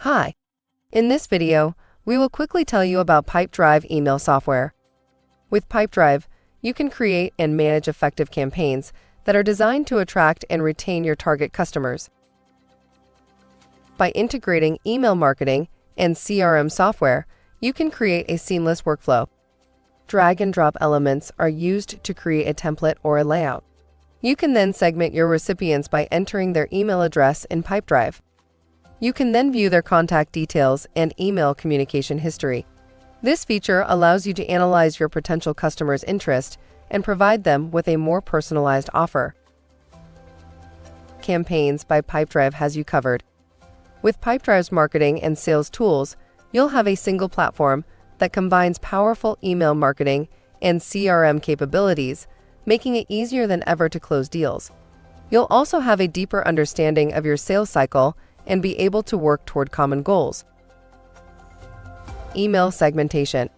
Hi. In this video, we will quickly tell you about PipeDrive email software. With PipeDrive, you can create and manage effective campaigns that are designed to attract and retain your target customers. By integrating email marketing and CRM software, you can create a seamless workflow. Drag and drop elements are used to create a template or a layout. You can then segment your recipients by entering their email address in PipeDrive. You can then view their contact details and email communication history. This feature allows you to analyze your potential customers' interest and provide them with a more personalized offer. Campaigns by PipeDrive has you covered. With PipeDrive's marketing and sales tools, you'll have a single platform that combines powerful email marketing and CRM capabilities, making it easier than ever to close deals. You'll also have a deeper understanding of your sales cycle and be able to work toward common goals. Email segmentation.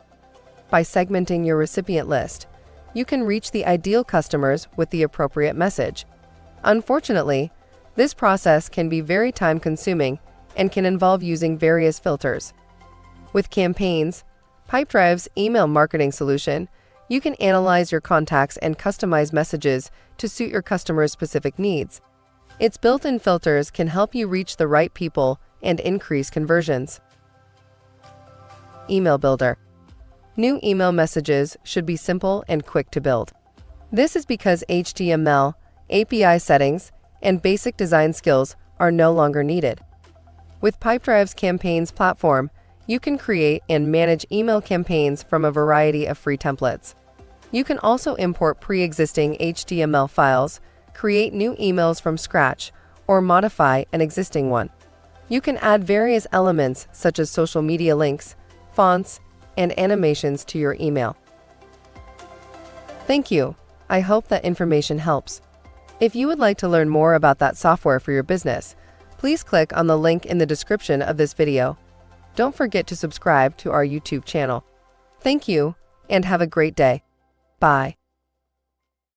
By segmenting your recipient list, you can reach the ideal customers with the appropriate message. Unfortunately, this process can be very time-consuming and can involve using various filters. With campaigns, PipeDrive's email marketing solution, you can analyze your contacts and customize messages to suit your customers' specific needs. Its built-in filters can help you reach the right people and increase conversions. Email Builder. New email messages should be simple and quick to build. This is because HTML, API settings, and basic design skills are no longer needed. With PipeDrive's Campaigns platform, you can create and manage email campaigns from a variety of free templates. You can also import pre-existing HTML files, create new emails from scratch, or modify an existing one. You can add various elements such as social media links, fonts, and animations to your email. Thank you. I hope that information helps. If you would like to learn more about that software for your business, please click on the link in the description of this video. Don't forget to subscribe to our YouTube channel. Thank you, and have a great day. Bye.